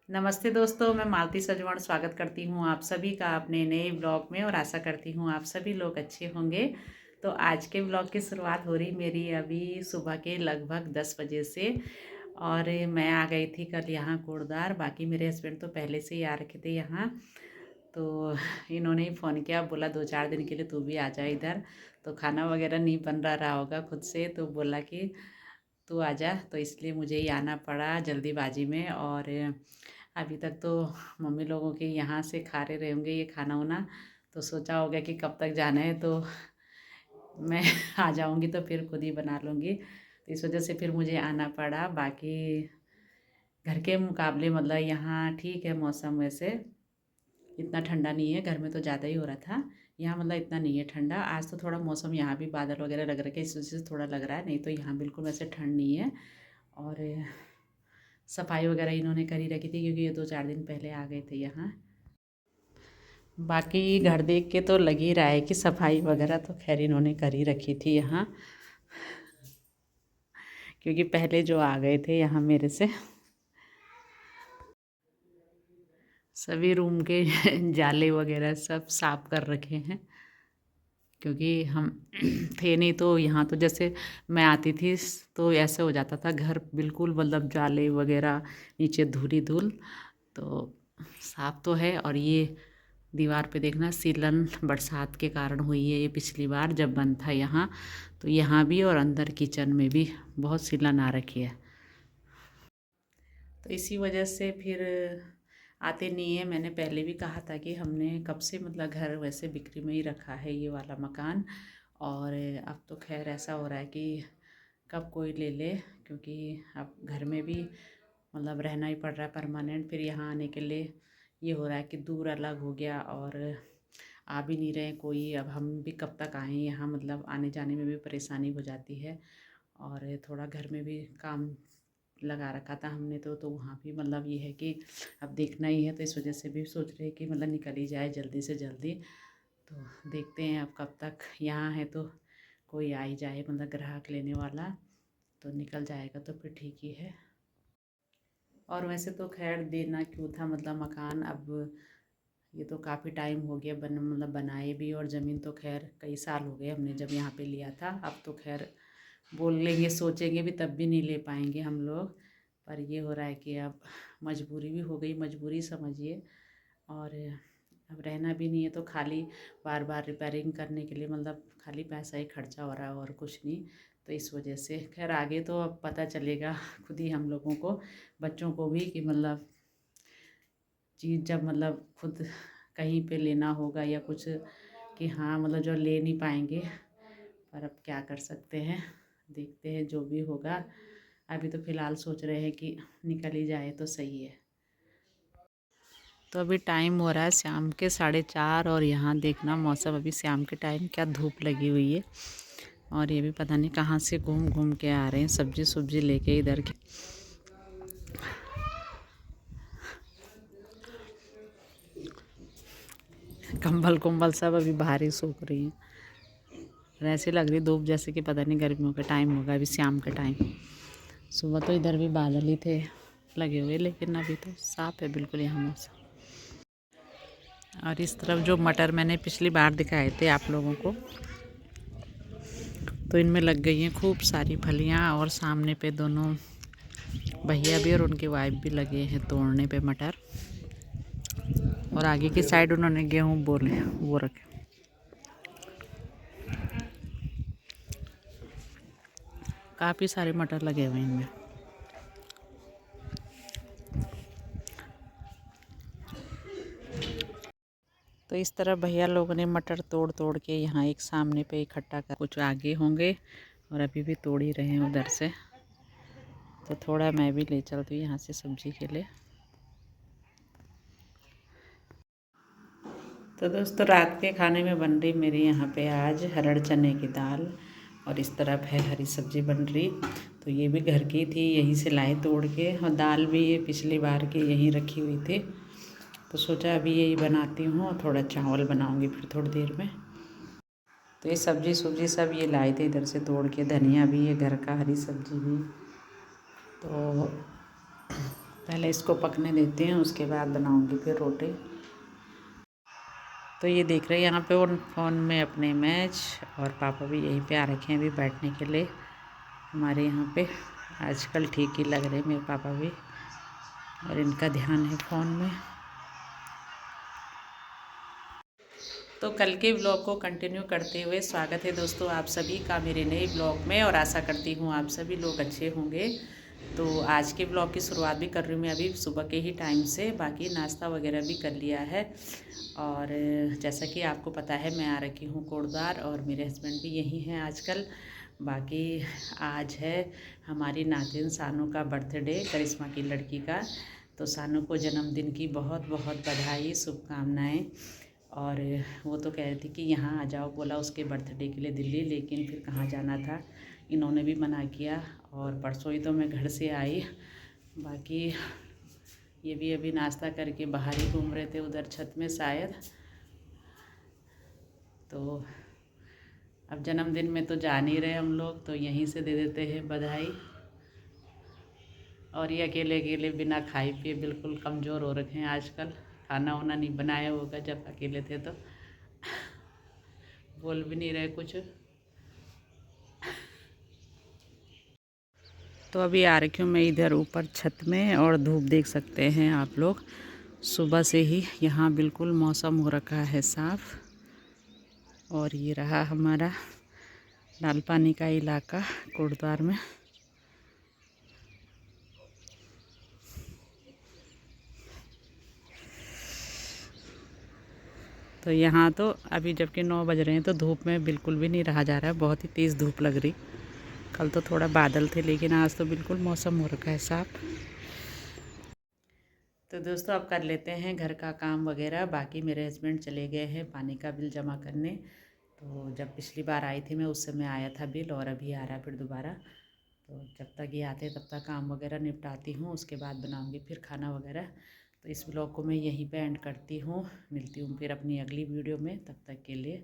नमस्ते दोस्तों, मैं मालती सजवाण स्वागत करती हूँ आप सभी का अपने नए ब्लॉग में और आशा करती हूँ आप सभी लोग अच्छे होंगे। तो आज के ब्लॉग की शुरुआत हो रही मेरी अभी सुबह के लगभग 10 बजे से। और मैं आ गई थी कल यहाँ कोटद्वार। बाकी मेरे हस्बैंड तो पहले से ही आ रखे थे यहाँ। तो इन्होंने ही फ़ोन किया, बोला 2-4 दिन के लिए तू भी आ जा इधर। तो खाना वगैरह नहीं बन रहा होगा खुद से, तो बोला कि तू आ जा। तो इसलिए मुझे ही आना पड़ा जल्दीबाजी में। और अभी तक तो मम्मी लोगों के यहाँ से खा रहे होंगे ये खाना वाना, तो सोचा होगा कि कब तक जाना है, तो मैं आ जाऊँगी तो फिर खुद ही बना लूँगी। तो इस वजह से फिर मुझे आना पड़ा। बाकी घर के मुकाबले मतलब यहाँ ठीक है मौसम, वैसे इतना ठंडा नहीं है। घर में तो ज़्यादा ही हो रहा था, यहाँ मतलब इतना नहीं है ठंडा। आज तो थोड़ा मौसम यहाँ भी बादल वगैरह लग रखे, इस वजह से थोड़ा लग रहा है, नहीं तो यहाँ बिल्कुल वैसे ठंड नहीं है। और सफाई वगैरह इन्होंने करी रखी थी क्योंकि ये 2-4 दिन पहले आ गए थे यहाँ। बाकी घर देख के तो लग ही रहा है कि सफाई वगैरह तो खैर इन्होंने करी रखी थी यहाँ, क्योंकि पहले जो आ गए थे यहाँ मेरे से सभी रूम के जाले वगैरह सब साफ कर रखे हैं। क्योंकि हम थे नहीं, तो यहाँ तो जैसे मैं आती थी तो ऐसे हो जाता था घर बिल्कुल मतलब जाले वगैरह, नीचे धूल धूल। तो साफ तो है। और ये दीवार पे देखना, सीलन बरसात के कारण हुई है ये पिछली बार जब बंद था यहाँ। तो यहाँ भी और अंदर किचन में भी बहुत सीलन आ रखी है। तो इसी वजह से फिर आते नहीं है। मैंने पहले भी कहा था कि हमने कब से मतलब घर वैसे बिक्री में ही रखा है ये वाला मकान। और अब तो खैर ऐसा हो रहा है कि कब कोई ले ले, क्योंकि अब घर में भी मतलब रहना ही पड़ रहा है परमानेंट। फिर यहाँ आने के लिए ये हो रहा है कि दूर अलग हो गया और आ भी नहीं रहे कोई। अब हम भी कब तक आएँ यहाँ, मतलब आने जाने में भी परेशानी हो जाती है। और थोड़ा घर में भी काम लगा रखा था हमने, तो वहाँ भी मतलब ये है कि अब देखना ही है। तो इस वजह से भी सोच रहे हैं कि मतलब निकल ही जाए जल्दी से जल्दी। तो देखते हैं अब कब तक यहाँ है, तो कोई आ ही जाए मतलब ग्राहक लेने वाला, तो निकल जाएगा तो फिर ठीक ही है। और वैसे तो खैर देना क्यों था, मतलब मकान अब ये तो काफ़ी टाइम हो गया मतलब बनाए भी। और ज़मीन तो खैर कई साल हो गए हमने जब यहाँ पे लिया था। अब तो खैर बोल लेंगे सोचेंगे भी तब भी नहीं ले पाएंगे हम लोग। पर ये हो रहा है कि अब मजबूरी भी हो गई, मजबूरी समझिए। और अब रहना भी नहीं है तो खाली बार बार रिपेयरिंग करने के लिए मतलब खाली पैसा ही खर्चा हो रहा है और कुछ नहीं। तो इस वजह से खैर आगे तो अब पता चलेगा खुद ही हम लोगों को, बच्चों को भी, कि मतलब चीज़ जब मतलब खुद कहीं पे लेना होगा या कुछ, कि हाँ मतलब जो ले नहीं पाएंगे। पर अब क्या कर सकते हैं, देखते हैं जो भी होगा। अभी तो फ़िलहाल सोच रहे हैं कि निकल ही जाए तो सही है। तो अभी टाइम हो रहा है शाम के 4:30, और यहाँ देखना मौसम अभी शाम के टाइम क्या धूप लगी हुई है। और ये भी पता नहीं कहाँ से घूम घूम के आ रहे हैं सब्जी सुब्जी लेके इधर के। कंबल कुंबल सब अभी बाहर ही सूख रही हैं। और ऐसे लग रही धूप जैसे कि पता नहीं गर्मियों का टाइम होगा अभी शाम का टाइम। सुबह तो इधर भी बादल ही थे लगे हुए, लेकिन अभी तो साफ़ है बिल्कुल यहाँ मौसम। और इस तरफ जो मटर मैंने पिछली बार दिखाए थे आप लोगों को, तो इनमें लग गई हैं खूब सारी फलियाँ। और सामने पे दोनों भैया भी और उनकी वाइफ भी लगे हैं तोड़ने पे मटर। और आगे की साइड उन्होंने गेहूँ बोले वो रखे। काफ़ी सारे मटर लगे हुए हैं इनमें। तो इस तरह भैया लोगों ने मटर तोड़ तोड़ के यहाँ एक सामने पे इकट्ठा कर, कुछ आगे होंगे और अभी भी तोड़ ही रहे हैं उधर से। तो थोड़ा मैं भी ले चलती हूँ यहाँ से सब्जी के लिए। तो दोस्तों रात के खाने में बन रही मेरे यहाँ पे आज हरड़ चने की दाल, और इस तरफ है हरी सब्जी बन रही। तो ये भी घर की थी, यहीं से लाए तोड़ के। और दाल भी ये पिछली बार की यहीं रखी हुई थी, तो सोचा अभी यही बनाती हूँ और थोड़ा चावल बनाऊँगी फिर थोड़ी देर में। तो ये सब्जी सुब्जी सब ये लाए थे इधर से तोड़ के, धनिया भी है घर का, हरी सब्जी भी। तो पहले इसको पकने देते हैं, उसके बाद बनाऊंगी फिर रोटी। तो ये देख रहे हैं यहाँ पे वो फ़ोन में अपने मैच, और पापा भी यहीं पे आ रखे हैं अभी बैठने के लिए हमारे यहाँ पे। आजकल ठीक ही लग रहे मेरे पापा भी, और इनका ध्यान है फ़ोन में। तो कल के ब्लॉग को कंटिन्यू करते हुए स्वागत है दोस्तों आप सभी का मेरे नए ब्लॉग में, और आशा करती हूँ आप सभी लोग अच्छे होंगे। तो आज के ब्लॉग की शुरुआत भी कर रही हूँ मैं अभी सुबह के ही टाइम से। बाकी नाश्ता वगैरह भी कर लिया है, और जैसा कि आपको पता है मैं आ रखी हूँ कोटद्वार, और मेरे हस्बैंड भी यहीं हैं आजकल। बाकी आज है हमारी नातिन सानू का बर्थडे, करिश्मा की लड़की का। तो सानू को जन्मदिन की बहुत बहुत बधाई, शुभकामनाएँ। और वो तो कह रही थी कि यहाँ आ जाओ, बोला उसके बर्थडे के लिए दिल्ली, लेकिन फिर कहाँ जाना था, इन्होंने भी मना किया। और परसों ही तो मैं घर से आई। बाकी ये भी अभी नाश्ता करके बाहर ही घूम रहे थे उधर छत में शायद। तो अब जन्मदिन में तो जा नहीं रहे हम लोग, तो यहीं से दे देते हैं बधाई। और ये अकेले अकेले बिना खाए पिए बिल्कुल कमज़ोर हो रखे हैं आजकल। खाना वाना नहीं बनाया होगा, जब अकेले थे तो बोल भी नहीं रहे कुछ। तो अभी आ रखी हूँ मैं इधर ऊपर छत में, और धूप देख सकते हैं आप लोग। सुबह से ही यहाँ बिल्कुल मौसम हो रखा है साफ़। और ये रहा हमारा लाल पानी का इलाका कोटद्वार में। तो यहाँ तो अभी जबकि 9 बज रहे हैं तो धूप में बिल्कुल भी नहीं रहा जा रहा है, बहुत ही तेज़ धूप लग रही। कल तो थोड़ा बादल थे, लेकिन आज तो बिल्कुल मौसम हो रखा है साफ़। तो दोस्तों अब कर लेते हैं घर का काम वगैरह। बाकी मेरे हस्बैंड चले गए हैं पानी का बिल जमा करने। तो जब पिछली बार आई थी मैं उस समय आया था बिल, और अभी आ रहा है फिर दोबारा। तो जब तक ये आते तब तक काम वगैरह निपटाती हूँ, उसके बाद बनाऊँगी फिर खाना वगैरह। तो इस ब्लॉग को मैं यहीं पे एंड करती हूँ। मिलती हूँ फिर अपनी अगली वीडियो में, तब तक के लिए